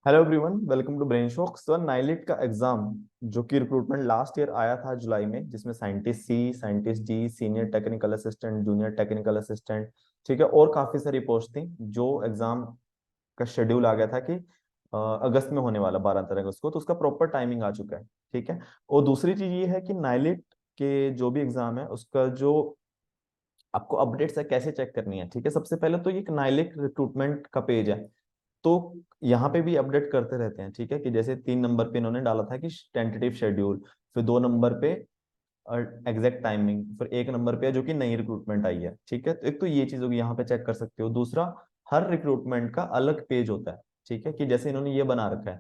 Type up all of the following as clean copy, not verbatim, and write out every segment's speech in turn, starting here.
Hello everyone, welcome to brain shock. Sir, NIELIT का exam जो कि रिक्रूटमेंट लास्ट ईयर आया था जुलाई में, जिसमें scientist C, scientist D, senior technical assistant, junior technical assistant, ठीक है, और काफी सारी पोस्ट थी। जो एग्जाम का शेड्यूल आ गया था कि अगस्त में होने वाला, 12 अगस्त को, तो उसका प्रॉपर टाइमिंग आ चुका है। ठीक है। और दूसरी चीज ये है कि नाइलिट के जो भी एग्जाम है उसका जो आपको अपडेट्स है कैसे चेक करनी है। ठीक है। सबसे पहले तो ये नाइलिट रिक्रूटमेंट का पेज है, तो यहाँ पे भी अपडेट करते रहते हैं। ठीक है, कि जैसे 3 नंबर पे इन्होंने डाला था कि टेंटेटिव शेड्यूल, फिर 2 नंबर पे एग्जैक्ट टाइमिंग, फिर 1 नंबर पे जो कि नई रिक्रूटमेंट आई है। ठीक है, तो एक तो ये चीज होगी, यहाँ पे चेक कर सकते हो। दूसरा, हर रिक्रूटमेंट का अलग पेज होता है। ठीक है, कि जैसे इन्होंने ये बना रखा है।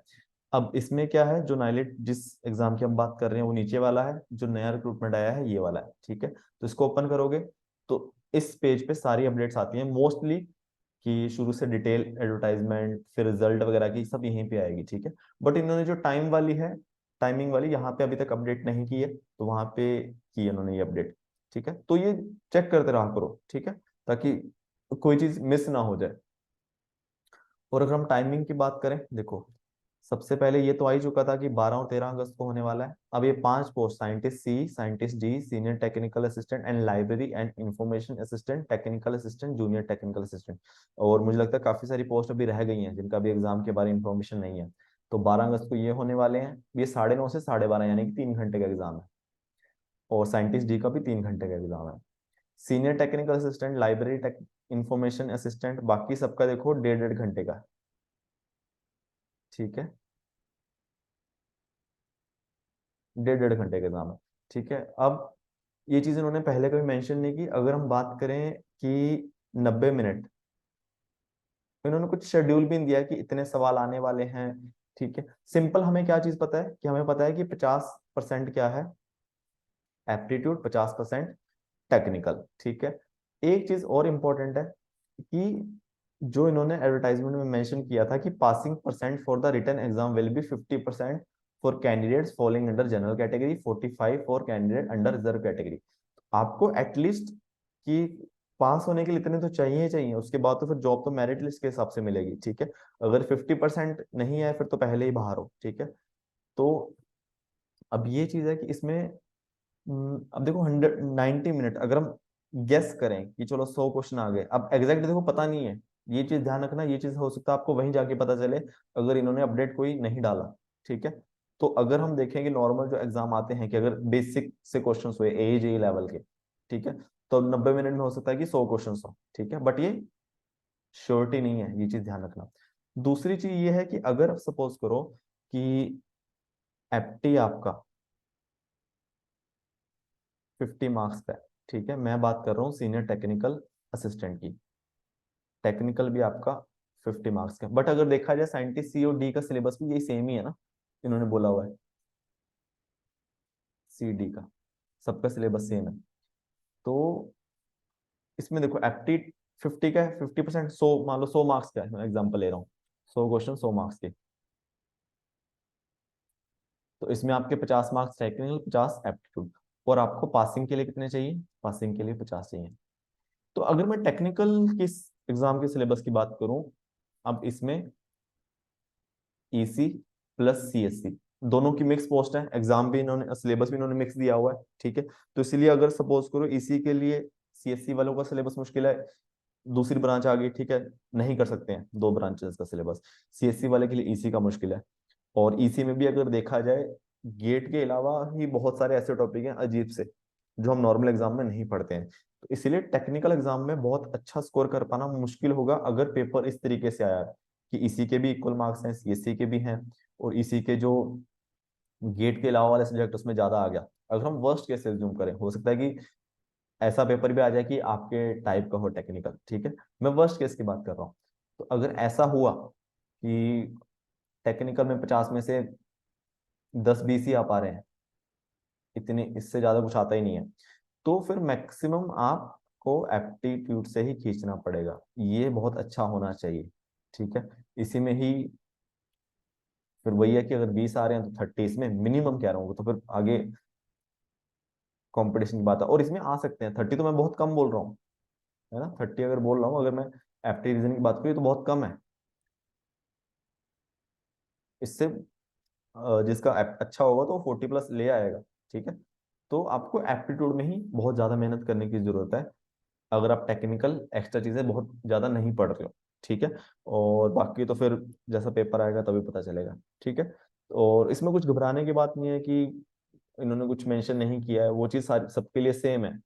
अब इसमें क्या है, जो नाइलिट जिस एग्जाम की हम बात कर रहे हैं वो नीचे वाला है, जो नया रिक्रूटमेंट आया है ये वाला है। ठीक है, तो इसको ओपन करोगे तो इस पेज पे सारी अपडेट्स आती हैं मोस्टली, कि शुरू से डिटेल एडवर्टाइजमेंट, फिर रिजल्ट वगैरह की सब यहीं पे आएगी। ठीक है। बट इन्होंने जो टाइम वाली है, टाइमिंग वाली, यहाँ पे अभी तक अपडेट नहीं की है, तो वहां पे की है इन्होंने ये अपडेट। ठीक है, तो ये चेक करते रहा करो। ठीक है, ताकि कोई चीज मिस ना हो जाए। और अगर हम टाइमिंग की बात करें, देखो, सबसे पहले ये तो आ ही चुका था कि 12 और 13 अगस्त को होने वाला है। अब ये 5 post, scientist C, scientist D, senior technical assistant and library and information assistant, technical assistant, junior technical assistant. और मुझे लगता है काफी सारी पोस्ट अभी रह गई हैं जिनका भी एग्जाम के बारे में इंफॉर्मेशन नहीं है। तो 12 अगस्त को ये होने वाले हैं। ये 9:30 से 12:30, यानी कि 3 घंटे का एग्जाम है। और साइंटिस्ट डी का भी 3 घंटे का एग्जाम है। Senior technical assistant, library tech, information assistant, बाकी सबका देखो 1.5 1.5 घंटे का है। ठीक है, 1.5 1.5 घंटे का एग्जाम है। ठीक है। अब ये चीज इन्होंने पहले कभी मेंशन नहीं की। अगर हम बात करें कि 90 मिनट, तो इन्होंने कुछ शेड्यूल भी नहीं दिया कि इतने सवाल आने वाले हैं। ठीक है। सिंपल हमें क्या चीज पता है, कि हमें पता है कि 50% क्या है, एप्टीट्यूड, 50% टेक्निकल। ठीक है। एक चीज और इम्पोर्टेंट है कि जो इन्होंने एडवर्टाइजमेंट में मेंशन किया था कि passing percent for the written exam will be 50% for candidates following under general category, 45 for candidate under reserve category. आपको एटलीस्ट कि पास होने के लिए इतने तो चाहिए ही चाहिए। उसके बाद तो फिर जॉब तो मेरिट लिस्ट के हिसाब से मिलेगी। ठीक है। अगर 50% नहीं है फिर तो पहले ही बाहर हो। ठीक है। तो अब ये चीज है कि इसमें अब देखो, 190 मिनट अगर हम गेस करें कि चलो 100 क्वेश्चन आ गए, अब एग्जैक्ट देखो पता नहीं है। ये चीज ध्यान रखना, ये चीज हो सकता है आपको वहीं जाके पता चले अगर इन्होंने अपडेट कोई नहीं डाला। ठीक है। तो अगर हम देखेंगे नॉर्मल जो एग्जाम आते हैं, कि अगर बेसिक से क्वेश्चन हुए AJE लेवल के, ठीक है, तो 90 मिनट में हो सकता है कि 100 क्वेश्चन हो। ठीक है, बट ये श्योरिटी नहीं है, ये चीज ध्यान रखना। दूसरी चीज ये है कि अगर सपोज करो कि एप्टी आपका 50 मार्क्स का है। ठीक है, मैं बात कर रहा हूँ सीनियर टेक्निकल असिस्टेंट की। टेक्निकल भी आपका 50 मार्क्स का, बट अगर देखा जाए साइंटिस्ट सी और डी का सिलेबस भी यही सेम ही है ना, इन्होंने बोला हुआ है। सी डी का सबका सिलेबस सेम है। तो इसमें देखो, एप्टी 50 का है, 50%, 100 मान लो, 100 मार्क्स का है, मैं एग्जाम्पल ले रहा हूँ। 100 क्वेश्चन, 100 मार्क्स के। तो इसमें आपके 50 मार्क्स टेक्निकल, 50 एप्टीट्यूड। और आपको पासिंग के लिए कितने चाहिए? पासिंग के लिए 50 चाहिए। तो अगर मैं टेक्निकल किस एग्जाम के सिलेबस की बात करूं, अब इसमें ईसी प्लस सीएससी दोनों की मिक्स पोस्ट है। एग्जाम भी इन्होंने, सिलेबस भी इन्होंने मिक्स दिया हुआ है। ठीक है। तो इसीलिए अगर सपोज करो ईसी के लिए सीएससी वालों का सिलेबस मुश्किल है, दूसरी ब्रांच आ गई, ठीक है, नहीं कर सकते हैं 2 ब्रांचेस का सिलेबस। सीएससी वाले के लिए ईसी का मुश्किल है। और ईसी में भी अगर देखा जाए, गेट के अलावा ही बहुत सारे ऐसे टॉपिक हैं अजीब से, जो हम नॉर्मल एग्जाम में नहीं पढ़ते हैं। तो इसीलिए टेक्निकल एग्जाम में बहुत अच्छा स्कोर कर पाना मुश्किल होगा अगर पेपर इस तरीके से आया है कि ईसी के भी इक्वल मार्क्स हैं, सीएससी के भी हैं, और ईसी के जो गेट के अलावा वाले सब्जेक्ट उसमें ज्यादा आ गया। अगर हम वर्स्ट केस एज्यूम करें, हो सकता है कि ऐसा पेपर भी आ जाए कि आपके टाइप का हो टेक्निकल। ठीक है, मैं वर्स्ट केस की बात कर रहा हूँ। तो अगर ऐसा हुआ कि टेक्निकल में 50 में से 10 20 ही आ पा रहे हैं, इतने, इससे ज्यादा कुछ आता ही नहीं है, तो फिर मैक्सिमम आपको एप्टीट्यूड से ही खींचना पड़ेगा। ये बहुत अच्छा होना चाहिए। ठीक है। इसी में ही फिर वही है कि अगर 20 आ रहे हैं तो 30 इसमें मिनिमम कह रहा हूँ, तो फिर आगे कंपटीशन की बात है। और इसमें आ सकते हैं 30, तो मैं बहुत कम बोल रहा हूँ, है ना। 30 अगर बोल रहा हूँ, अगर मैं एप्टी रीजन की बात करूँ तो बहुत कम है। इससे जिसका अच्छा होगा तो 40+ ले आएगा। ठीक है, तो आपको एप्टीट्यूड में ही बहुत ज्यादा मेहनत करने की जरूरत है, अगर आप टेक्निकल एक्स्ट्रा चीजें बहुत ज्यादा नहीं पढ़ रहे हो। ठीक है, और बाकी तो फिर जैसा पेपर आएगा तभी पता चलेगा। ठीक है, और इसमें कुछ घबराने की बात नहीं है कि इन्होंने कुछ मेंशन नहीं किया है, वो चीज सारी सबके लिए सेम है।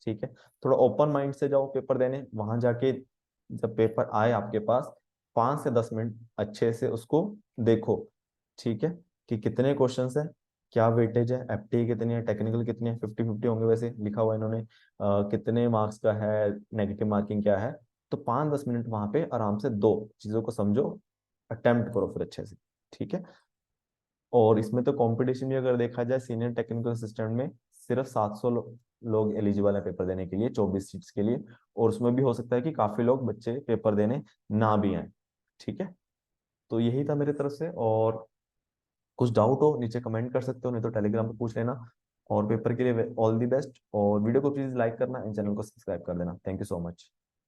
ठीक है, थोड़ा ओपन माइंड से जाओ पेपर देने, वहां जाके जब पेपर आए आपके पास 5 से 10 मिनट अच्छे से उसको देखो। ठीक है, कि कितने क्वेश्चंस है, क्या वेटेज है, एफटी कितनी है, टेक्निकल कितनी है, 50-50 होंगे वैसे लिखा हुआ है इन्होंने, कितने मार्क्स का है, नेगेटिव मार्किंग क्या है। तो 5-10 मिनट वहां पे आराम से दो, चीजों को समझो, अटेम्प्ट करो फिर अच्छे से। ठीक है, और इसमें तो कंपटीशन भी अगर देखा जाए सीनियर टेक्निकल असिस्टेंट में, सिर्फ 700 लोग एलिजिबल है पेपर देने के लिए 24 सीट्स के लिए, और उसमें भी हो सकता है कि काफी लोग बच्चे पेपर देने ना भी आए। ठीक है, तो यही था मेरी तरफ से, और कुछ डाउट हो नीचे कमेंट कर सकते हो, नहीं तो टेलीग्राम पे पूछ लेना। और पेपर के लिए ऑल दी बेस्ट, और वीडियो को प्लीज लाइक करना एंड चैनल को सब्सक्राइब कर देना। Thank you so much.